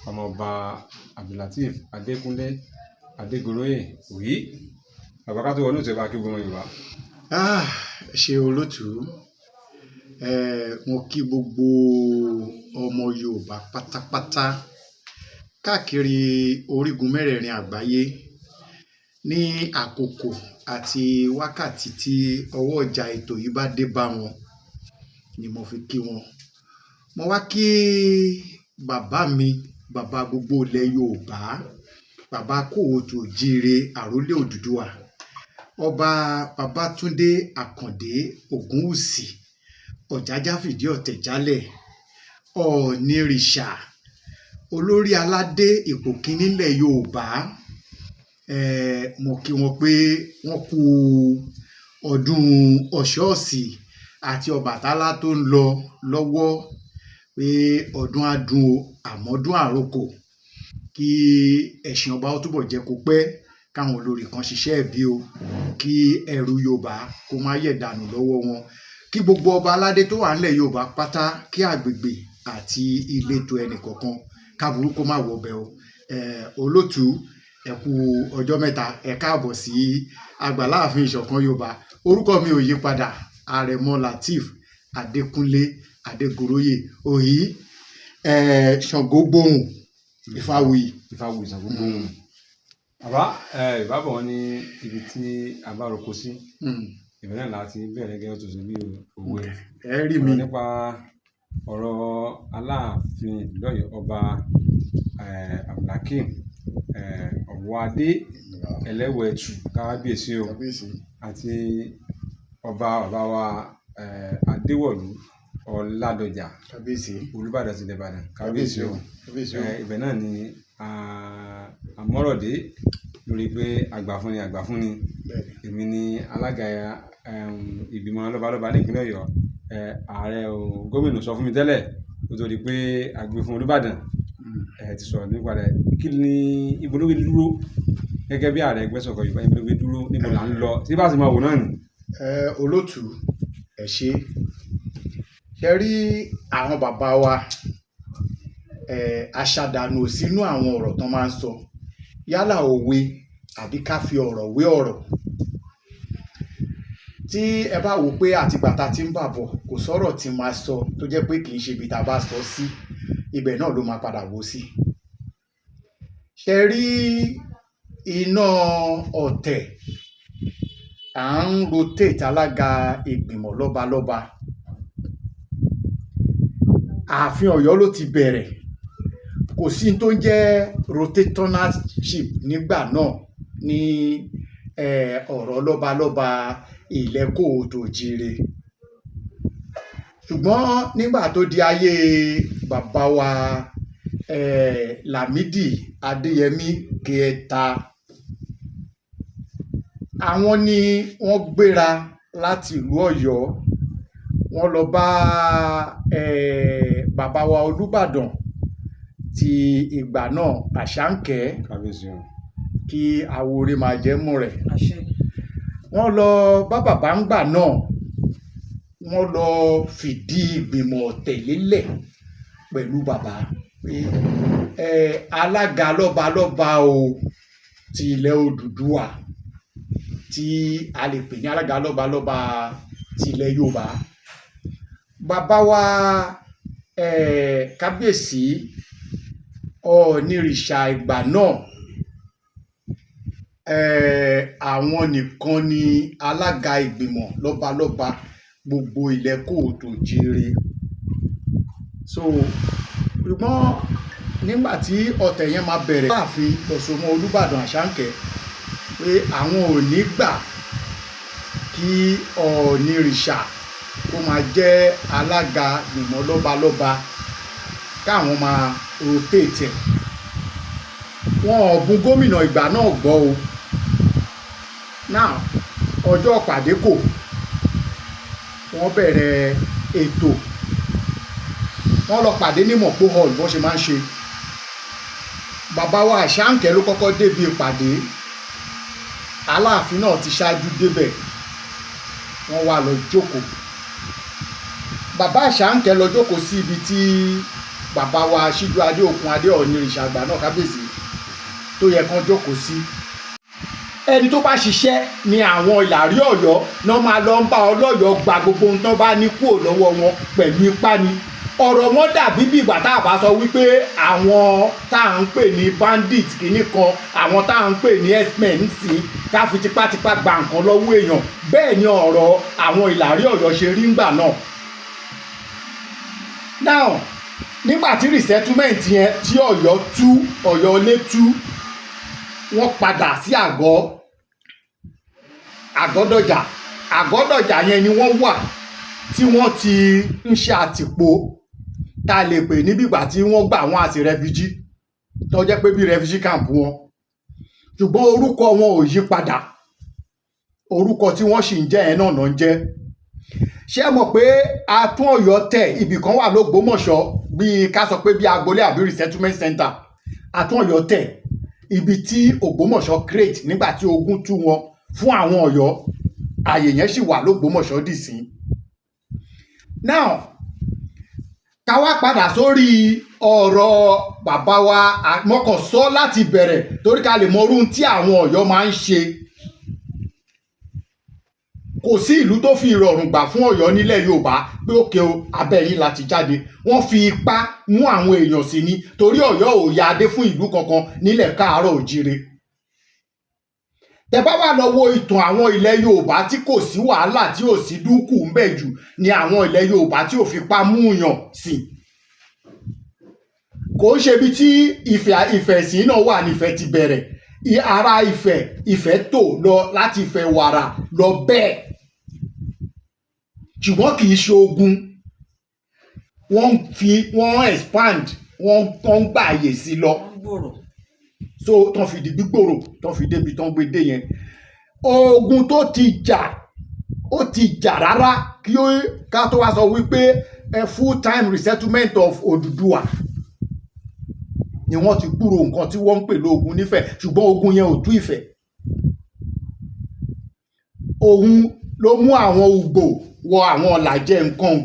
ọmọọba Abdulateef Adékúnlé Adégoroyè wí bàbá ká tó wọnú ìtẹ̀bá kí gbogbo Yorùbá. Ṣe olótú mo kí gbogbo ọmọ Yorùbá pátápátá káàkiri orígun mẹ́rẹ̀ẹ̀rin àgbáyé ní àkókò àti wákàtí tí ọwọ́ ọjà ètò yìí bá dé bá wọn ni mo fi kí wọn. Mo wá kí bàbá mi, bàbá gbogbo ilẹ̀ Yorùbá, bàbá kóòtù òjíire àrólé Odùduwà, ọba Babátúndé Àkàndé Ògúnwùsì Ọ̀jájá fìdí ọ̀tẹ̀ jálẹ̀ Ọ̀ọ̀nìrìṣà olórí aládé ipò kíní ilẹ̀ Yorùbá. Mo kí wọn pé wọ́n kú ọdún Ọ̀ṣọ́ọ̀sì àti Ọbàtálá tó ń lọ lọ́wọ́, pé ọdún adùn o àmọ́dún àrokò, kí ẹ̀sìn ọba ó túbọ̀ jẹ́ kó pẹ́, káwọn olórí kan ṣiṣẹ́ ẹ̀bí o, kí ẹrù Yorùbá kó má yẹ̀ dànù lọ́wọ́ wọn, kí gbogbo ọba aládé tó wà nílẹ̀ Yorùbá pátá, kí àgbègbè àti ìletò ẹnìkọ̀ọ̀kan káburú kó má wọbẹ̀ o. Olótú ẹ kú ọjọ́ mẹ́ta, ẹ káàbọ̀ sí àgbàlá ààfin ìṣọ̀kan Yorùbá. Orúkọ mi ò yí padà, Àrẹ̀mọ Lateef Adékúnlé Adégoroyè Òyí Ṣàngógbóhùn Ìfáwuyì. Ṣàngógbóhùn. Bàbá ìbábọ̀ wọn ní ibi tí a bá roko sí ìbẹ̀rẹ̀ láti bẹ̀rẹ̀ gẹ́gẹ́ tó ṣe bí òwe. Ẹ rí mi nípa ọ̀rọ̀ Aláàfin lọ́yọ̀ ọba Abdulhakeem Ọ̀wọ́adé Ẹlẹ́wẹ̀ẹ́tù kábíyèsí o, àti ọba bàbá wa Adéwọ̀lú Ọládọjà Olúbàdàn tilẹ̀ Ìbàdàn kábíyèsí o. Ibẹ̀ náà ni àmọ́rọ̀dé lórí pé àgbàfúnni èmi ni alága ìgbìmọ̀ lọ́balọ́ba ní ìpínlẹ̀ Ọ̀yọ́. Ààrẹ gómìnà sọ fún mi tẹ́lẹ̀ kó tó di pé àgbè fún Olúbàdàn ti sọ̀rọ̀ nípa rẹ̀. Kí ni ibo ló gbé dúró gẹ́gẹ́ bí ààrẹ ẹgbẹ́ ìṣọ̀kan Yorùbá, ibo ló gbé dúró, níbo là ń lọ, tí bá sì máa wò náà nì. Olótú ẹ ṣe rí àwọn bàbá wa aṣàdànù sínú àwọn ọ̀rọ̀ tán máa ń sọ, yálà òwe àbí ká fi ọ̀rọ̀ wé ọ̀rọ̀. Tí ẹ bá wò pé àtìgbà tá ti ń bàbọ̀ kò sọ̀rọ̀ tí máa sọ tó jẹ́ pé kì í ṣe ibi tá a bá sọ sí, ibẹ̀ náà ló máa padà wó sí. Ṣe rí iná ọ̀tẹ̀ à ń rotate alága ìgbìmọ̀ lọ́balọ́ba, ààfin Ọ̀yọ́ ló ti bẹ̀rẹ̀. Kò sí tó ń jẹ́ rotatorship nígbà náà ní ọ̀rọ̀ lọ́balọ́ba ilẹ̀ kóòtù òjíire. Ṣùgbọ́n nígbà tó di ayé bàbá wa Lámídì Adéyẹmí kẹta, àwọn ni wọ́n gbéra láti ìlú Ọ̀yọ́, wọ́n lọ bá bàbá wa Olúbàdàn ti ìgbà náà Àṣàǹkẹ́ kí àwòrè máa jẹ́ mú rẹ̀. Wọ́n lọ bá bàbá ń gbà náà, wọ́n lọ fìdí ìgbìmọ̀ ọ̀tẹ̀ lélẹ̀ pẹ̀lú bàbá pé alága lọ́balọ́ba o ti ilẹ̀ Odùduwà, tí a lè pè ní alága lọ́balọ́ba ti ilẹ̀ Yorùbá. Bàbá wa kábíyèsí Ọ̀ọ̀nìrìṣà ìgbà náà, àwọn nìkan ni alága ìgbìmọ̀ lọ́balọ́ba gbogbo ilẹ̀ kóòtù òjíire. Ṣùgbọ́n nígbà tí ọ̀tẹ̀ yẹn máa bẹ̀rẹ̀, láàfin Ọ̀ṣọ́mọ Olúbàdàn Àṣàǹkẹ́ pé àwọn ò ní gbà kí Ọ̀ọ̀nìrìṣà kó máa jẹ́ alága ìgbìmọ̀ lọ́balọ́ba, káwọn máa rotate ẹ̀. Wọn ò bún gómìnà ìgbà náà gbọ́ o. Now ọjọ́ pàdé kò, wọ́n bẹ̀rẹ̀ ètò, wọ́n lọ pàdé ní Mọ̀pó hall bó ṣe máa ń ṣe. Bàbá wa Àṣàǹkẹ́ ló kọ́kọ́ débi ìpàdé, Aláàfin náà ti ṣáájú débẹ̀, wọ́n wá lọ jókòó. Bàbá Àṣàǹkẹ́ lọ jókòó sí ibi tí bàbá wa Síjú Adé Òkun Adé Ọ̀nìrìṣà àgbà náà kábíyèsí tó yẹ kán jókòó sí. Ẹni tó bá ṣiṣẹ́ ni àwọn Ìlàrí Ọ̀yọ́ náà máa lọ ń bá ọlọ́yọ̀ọ́ gba gbogbo ohun tán bá ní kúrò lọ́wọ́ wọn pẹ̀lú ipá ni. Ọ̀rọ̀ wọn dàbí bí ìgbà tá a bá sọ wípé àwọn tá à ń pè ní bandit kìíní kan, àwọn tá à ń pè ní herdsmen ń sìn ká fi tipátipá gba nǹkan lọ́wọ́ èèyàn. Bẹ́ẹ̀ ni ọ̀rọ̀ àwọn Ìlàrí Ọ̀yọ́ ṣe rí ńgbà náà. Now nígbà tí resettlement yẹn tí Ọ̀yọ́ tú, Ọ̀yọ́lé tú, wọ́n padà sí Àgọ́dọ̀jà yẹn ni wọ́n wà tí wọ́n ti ń ṣe àtìpó tá a lè pè níbi ìgbà tí wọ́n gbà wọ́n àti refugee tó jẹ́ pé bí refugee camp wọn, ṣùgbọ́n orúkọ wọn ò yí padà, orúkọ tí wọ́n sì ń jẹ́ yẹn náà ń jẹ́. Ṣé ẹ mọ̀ pé Atún Ọ̀yọ́ tẹ̀ ibì kan wà l'Ógbómọ̀ṣọ́ bíi ká sọ pé bí agboolé àbí resettlement center. Atún Ọ̀yọ́ tẹ̀ ibi tí Ògbómọ̀ṣọ́ create nígbà tí ogun tú wọn fún àwọn Ọ̀yọ́, ààyè yẹn sì wà l'Ógbómọ̀ṣọ́ dìsín. Now ká wá padà sórí ọ̀rọ̀ bàbá wa àmọ́kànsọ́ láti bẹ̀rẹ̀ torí ká lè mọ orú tí àwọn Ọ̀yọ́ máa ń ṣe. Kò sí ìlú tó fi ìrọ̀rùn gbà fún Ọ̀yọ́ nílẹ̀ Yorùbá pé òkè o abẹ́ yín láti jáde. Wọ́n fi ipá mú àwọn èèyàn sí ni torí Ọ̀yọ́ ò ya adé fún ìlú kankan nílẹ̀ káàárọ̀ òjíire. Tẹ́ bá wà lọ wo ìtàn àwọn ilẹ̀ Yorùbá tí kò sí wàhálà tí ò sí dúkù ń bẹ jù ni àwọn ilẹ̀ Yorùbá tí ò fipá mú yàn sí. Kò ń ṣe bí tí Ìfẹ̀sìn náà wà nífẹ̀ẹ́ ti bẹ̀rẹ̀. Ará Ifẹ̀ tò lọ láti Ifẹ̀ wàrà lọ bẹ́ẹ̀, ṣùgbọ́n kì í ṣe ogun. Wọ́n expand, wọ́n ń gbà àyè sí lọ, so tán fi di gbígbòrò tán fi débi tán gbé dé yẹn. Ogun tó ti jà ó ti jà rárá kí ká tó wá sọ wípé a full time resettlement of Odùduwà ni wọ́n ti gbúrò nǹkan tí wọ́n ń pè lógun nífẹ̀, ṣùgbọ́n ogun yẹn ò tú Ifẹ̀. Òun ló mú àwọn Ùgbò wọ àwọn Ọ̀làjẹ nǹkan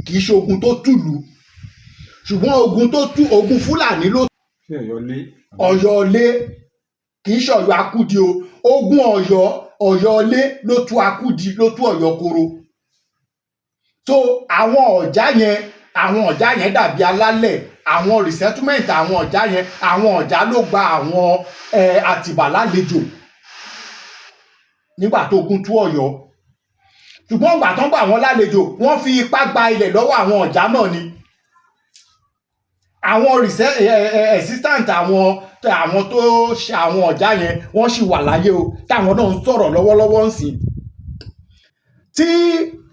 kì í ṣe ogun tó túlù, ṣùgbọ́n ogun tó tú ogun Fúlàní ló Ọ̀yọ́lé kì í ṣe Ọ̀yọ́ Akúdi o. Ogun Ọ̀yọ́lé ló tú Akúdi, ló tú Ọ̀yọ́ koro. So àwọn ọ̀já yẹn dàbí alálẹ̀, àwọn resettlement àwọn ọ̀já ló gba àwọn Àtìbà lálejò nígbà tó ogun tú Ọ̀yọ́. Ṣùgbọ́n ìgbà tán gbà wọ́n lálejò wọ́n fi ipá gba ilẹ̀ lọ́wọ́ àwọn ọ̀já náà ni. Àwọn assistant àwọn tó ṣe àwọn ọ̀já yẹn wọ́n sì wà láyé o táwọn náà ń sọ̀rọ̀ lọ́wọ́lọ́wọ́ ń sìn. Tí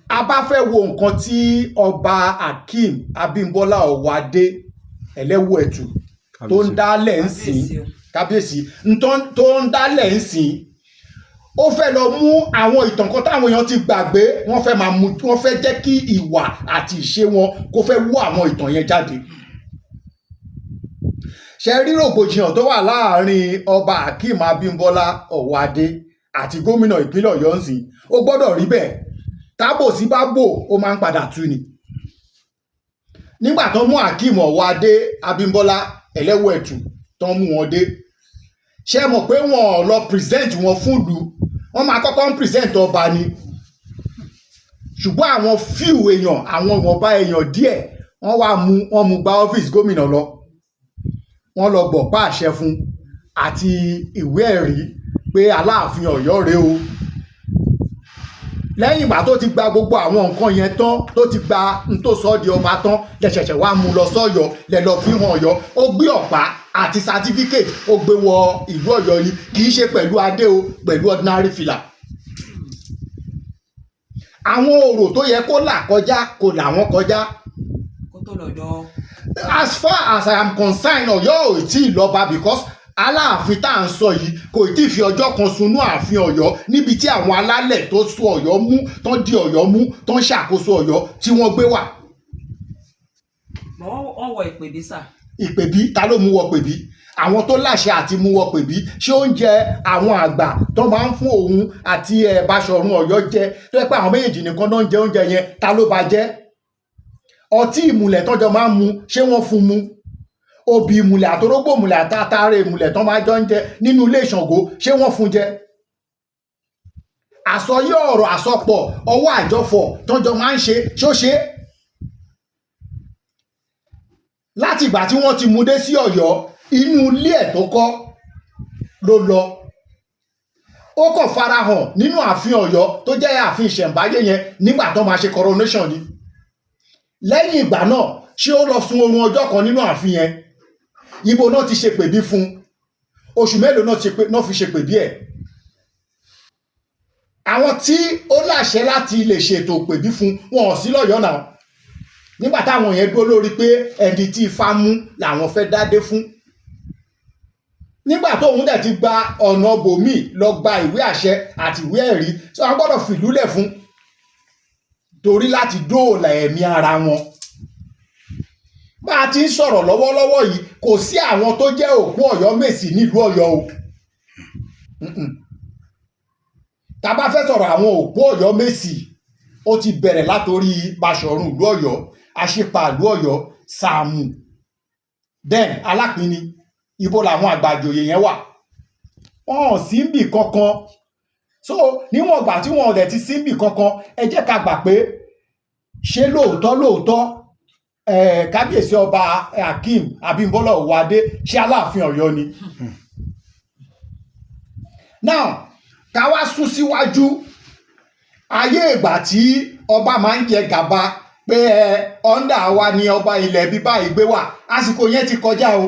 a bá fẹ́ wo nǹkan tí ọba Akeem Abímbọ́lá Ọ̀wádé Ẹlẹ́wùẹ̀tù tó ń dálẹ̀ ń sìn, kábíyèsí tó ń dálẹ̀ ń sìn, ó fẹ́ lọ mú àwọn ìtàn kan táwọn èèyàn ti gbàgbé, wọ́n fẹ́ jẹ́ kí ìwà àti ìṣe wọn kó fẹ́ wú àwọn ìtàn yẹn jáde. Ṣé rí rògbòdìyàn tó wà láàrin ọba Akeem Abímbọ́lá Ọ̀wádé àti gómìnà ìpínlẹ̀ Ọ̀yọ́ ń sìn, ó gbọ́dọ̀ rí bẹ́ẹ̀. Tábòsí bá bò ó máa ń padà tú ni. Nígbà tó mú Akeem Ọ̀wádé Abímbọ́lá Ẹlẹ́wùẹ̀tù tó mú wọn dé, ṣé mọ̀ pé wọ́n lọ present wọn fún ìlú, wọ́n máa kọ́kọ́ ń present ọba ni. Ṣùgbọ́n àwọn few èèyàn, àwọn ìwọ̀nba èèyàn díẹ̀ wọ́n mú gba ọ́fíìsì gómìnà lọ. Wọ́n lọ gbọ̀pá àṣẹ fún àti ìwé ẹ̀rí pé Aláàfin Ọ̀yọ́ rèé o. Lẹ́yìn ìgbà tó ti gba gbogbo àwọn nǹkan yẹn tán, tó ti gba n tó sọ di ọba tán, lẹ́sẹ̀ṣẹ̀ wá mú lọ sọ́yọ́ lẹ lọ fi hàn Ọ̀yọ́. Ó gbé ọ̀pá àti certificate ó gbé wọ ìlú Ọ̀yọ́ ni, kì í ṣe pẹ̀lú adé o, pẹ̀lú ordinary fìlà. Àwọn orò tó yẹ kó là kọjá kò là wọ́n kọjá. As far as I am concerned, Ọ̀yọ́ ò tí ì lọ́ba because Aláàfin tá à ń sọ yìí kò tí ì fi ọjọ́ kan sunú ààfin Ọ̀yọ́ níbi tí àwọn alálẹ̀ tó so Ọ̀yọ́ mú, tán di Ọ̀yọ́ mú, tán ṣàkóso Ọ̀yọ́ tí wọ́n gbé wà. Wọ́n wọ ìpèbí sà. Ìpèbí ta ló mú wọ pèbí? Àwọn tó láṣẹ àti mú wọ pèbí. Ṣé oúnjẹ àwọn àgbà tó máa ń fún òun àti Báṣọ̀run Ọ̀yọ́ jẹ tó yẹ pé àwọn méjèèjì nìkan náà ń jẹ oúnjẹ yẹn, ta ló bá jẹ́? ọtí ìmùlẹ̀ tọ́jọ́ máa ń mu ṣé wọ́n fún mu obì ìmùlẹ̀ àtorógbò ìmùlẹ̀ àtàtàrẹ ìmùlẹ̀ tán máa jọ ń jẹ nínú ilé Ṣàngó ṣé wọ́n fún jẹ àsọyé ọ̀rọ̀ àsọpọ̀ ọwọ́ àjọfọ̀ tọ́jọ́ máa ń ṣe ṣó ṣe láti ìgbà tí wọ́n ti mú dé sí Ọ̀yọ́ inú ilé ẹ̀ tó kọ́ ló lọ ó kàn farahàn nínú ààfin Ọ̀yọ́ tó jẹ́ ààfin ìṣẹ̀ǹbáyé yẹn nígbà tó máa ṣe coronation ni lẹ́yìn ìgbà náà ṣé ó lọ sun oorun ọjọ́ kan nínú ààfin yẹn ibo náà ti ṣe pèbí fún oṣù mélòó náà fi ṣe pèbí ẹ̀ àwọn tí ó láṣẹ láti lè ṣètò pèbí fún wọn ò sí lọ́yọ̀ọ́ náà nígbà táwọn yẹn dúró lórí pé ẹni tí Ifá mú làwọn fẹ́ dádé fún nígbà tóun dẹ̀ ti gba ọ̀nà bòmíì lọ gba ìwé àṣẹ àti ìwé ẹ̀rí tí wọ́n gbọ́dọ̀ fìlúlẹ̀ fún torí láti dóòlà ẹ̀mí ara wọn bá a ti ń sọ̀rọ̀ lọ́wọ́lọ́wọ́ yìí kò sí àwọn tó jẹ́ òkú Ọ̀yọ́mèsì nílùú Ọ̀yọ́ o tá bá fẹ́ sọ̀rọ̀ àwọn òkú Ọ̀yọ́mèsì ó ti bẹ̀rẹ̀ látorí Baṣọ̀run ìlú Ọ̀yọ́ Aṣípa ìlú Ọ̀yọ́ Sàámù then Alápinni ibo làwọn àgbàjòyè yẹn wà wọn ò sí níbì kankan so níwọ̀n ìgbà tí wọn ò dẹ̀ ti sí níbì kankan ẹ jẹ́ ká gbà pé ṣé lóòótọ́ kábíyèsí ọba Akeem Abímbọ́lá Òwòadé ṣé Aláàfin Ọ̀yọ́ ni now ká wá sún síwájú ayé ìgbà tí ọba máa ń jẹ gàba pé ọ̀ndà wa ni ọba ilẹ̀ bíbá ìgbé wà àsìkò yẹn ti kọjá o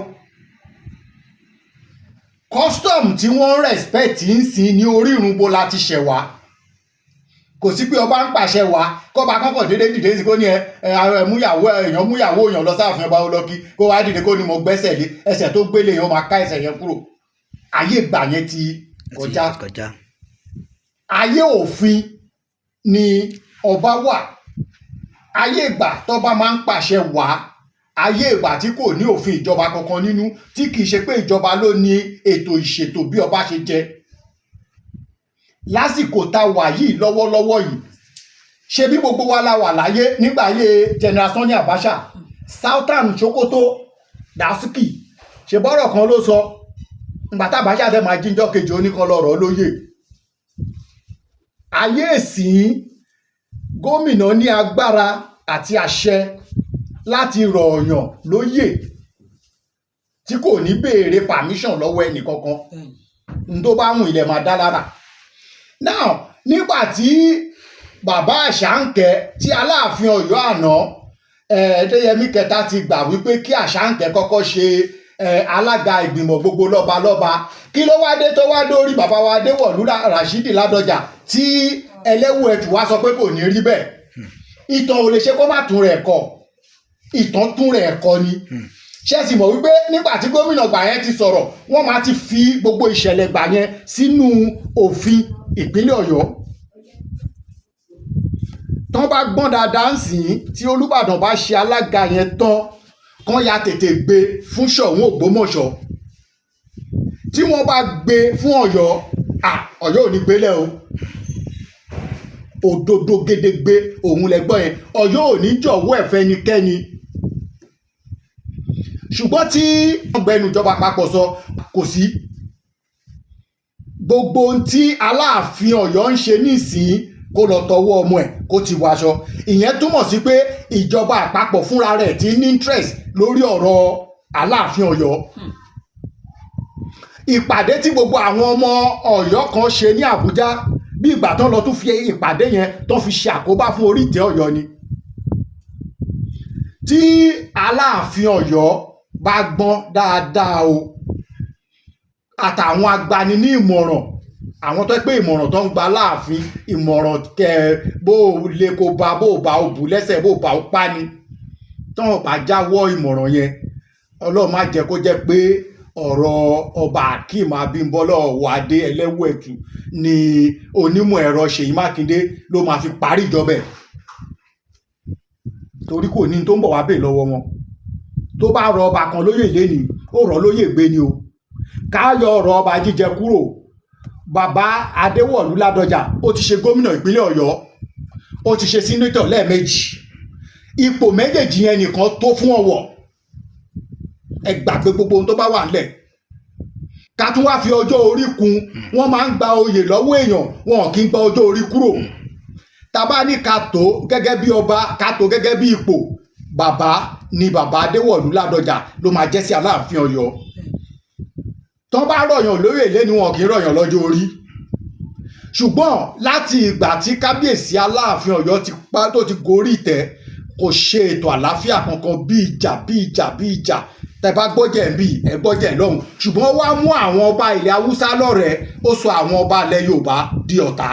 custom tí wọ́n respect ń sìn ní orírun bo láti ṣẹ̀ wá kò sí pé ọba ń pàṣẹ wá kọba kọ́kọ́ dédé dìde sí kó ní múyàwó èèyàn lọ sáàfin ọba olókì kó wá dìde kó ní mo gbẹ́sẹ̀ lé ẹsẹ̀ tó gbélé yẹn ó máa ká ẹsẹ̀ yẹn kúrò ayé ìgbà yẹn ti kọjá ayé òfin ni ọba wà ayé ìgbà tọ́ba máa ń pàṣẹ wá ayé ìgbà tí kò ní òfin ìjọba kankan nínú tí kìí ṣe pé ìjọba ló ní ètò ìṣètò bí ọba ṣe jẹ lásìkò tá wà yìí lọ́wọ́lọ́wọ́ yìí ṣe bí gbogbo wa la wà láyé nígbà ayé General Sani Abacha Sultan Sokoto Dasuki ṣe bọ́rọ̀ kan ló sọ ìgbà tá Abacha dẹ̀ máa jíjọ́ kejì oníkanlọ́rọ̀ lóyè ayé ìsìn gómìnà ní agbára àti àṣẹ láti rọ̀ ọ̀yàn lóyè tí kò ní béèrè permission lọ́wọ́ ẹnì kankan n tó bá wùn ilẹ̀ máa dá lára now nígbà tí bàbá Àṣàǹkẹ́ tí Aláàfin Ọ̀yọ́ àná Adéyẹmí kẹta ti gbà wípé kí Àṣàǹkẹ́ kọ́kọ́ ṣe alága ìgbìmọ̀ gbogbo lọ́balọ́ba kí ló wá dé tó wá dórí bàbá wa Adéwọ̀lú Ràṣídì Ládọjà tí ẹlẹ́wù ẹ̀tù wá sọ pé kò ní rí bẹ́ẹ̀ ìtàn ò lè ṣe kó má tún rẹ̀ kọ ìtàn tún rẹ̀ kọ ni ṣé sì mọ̀ wípé nígbà tí gómìnà gbà yẹn ti sọ̀rọ̀ wọ́n máa ti fi gbogbo ìṣẹ̀lẹ̀ gbà yẹn sínú òfin ìpínlẹ̀ Ọ̀yọ́ tán bá gbọ́n dáadáa ń sìn tí Olúbàdàn bá ṣe alága yẹn tán kán ya tètè gbé fún Ṣọ̀ún Ògbómọ̀ṣọ́ tí wọ́n bá gbé fún Ọ̀yọ́ Ọ̀yọ́ ò ní gbélé o òdodo gédégbé òun lẹ́gbọ́n yẹn Ọ̀yọ́ ò ní jọ̀wọ́ ẹ̀fẹ́ ẹnikẹ́ni ṣùgbọ́n tí wọ́n gbẹnu ìjọba àpapọ̀ sọ kò sí gbogbo ohun tí Aláàfin Ọ̀yọ́ ń ṣe nísìnyí kó lọ tọwọ́ ọmọ ẹ̀ kó ti wáṣọ ìyẹn túmọ̀ sí pé ìjọba àpapọ̀ fúnra rẹ̀ ti ní interest lórí ọ̀rọ̀ Aláàfin Ọ̀yọ́ ìpàdé tí gbogbo àwọn ọmọ Ọ̀yọ́ kan ṣe ní Àbújá bí ìgbà tán lọ tún fi ìpàdé yẹn tán fi ṣe àkóbá fún orí ìtẹ́ Ọ̀yọ́ ni tí Aláàfin Ọ̀yọ́ bá gbọ́n dáadáa o àtàwọn agbani ní ìmọ̀ràn àwọn tó pé ìmọ̀ràn tó ń gba Aláàfin ìmọ̀ràn bó lè kó ba bó bá o bù lẹ́sẹ̀ bó bá o pa ni tán bá jáwọ́ ìmọ̀ràn yẹn Ọlọ́run má jẹ́ kó jẹ́ pé ọ̀rọ̀ ọba Akeem Abímbọ́lá Òwòadé ẹlẹ́wù ẹ̀tù ni onímọ̀ ẹ̀rọ Ṣèyí Mákindé ló máa fi parí ìjọba ẹ̀ torí kò ní tó ń bọ̀ wá bè lọ́wọ́ wọn tó bá rọ ọba kan lóyè lénìí ó rọ lóyè gbé ni o káyọ̀ ọ̀rọ̀ ọba jíjẹ kúrò bàbá Adéwọ̀lú Ládọjà ó ti ṣe gómìnà ìpínlẹ̀ Ọ̀yọ́ ó ti ṣe sínétọ̀ lẹ́ẹ̀mejì ipò méjèèjì yẹn nìkan tó fún Ọ̀wọ̀. Ẹ gbàgbé gbogbo ohun tó bá wà nílẹ̀. Ká tún wá fi ọjọ́ orí kún, wọ́n máa ń gba oyè lọ́wọ́ èèyàn, wọn kì í gba ọjọ́ orí kúrò. Tá bá ní ká tó gẹ́gẹ́ bí ọba, ká tó gẹ́gẹ́ bí ipò, bàbá ni bàbá Adéwọ̀lú Ládọjà ló máa jẹ́ sí Aláàfin Ọ̀yọ́. Tán bá rọ̀yàn lóyè lẹ́ni, wọn kì í rọ̀yàn lọ́jọ́ orí. Ṣùgbọ́n láti ìgbà tí kábíyèsí Aláàfin Ọ̀yọ́ tó ti gorí ìtẹ́, kò ṣe ètò àlàáfíà kankan bí ìjà. Tẹ́ bá gbọ́jẹ̀ ń bì, ẹ gbọ́jẹ̀ lọ́hùn. Ṣùgbọ́n ó wá mú àwọn ọba ilẹ̀ Haúsá lọ́rẹ̀ẹ́, ó sọ àwọn ọba ilẹ̀ Yorùbá di ọ̀tá.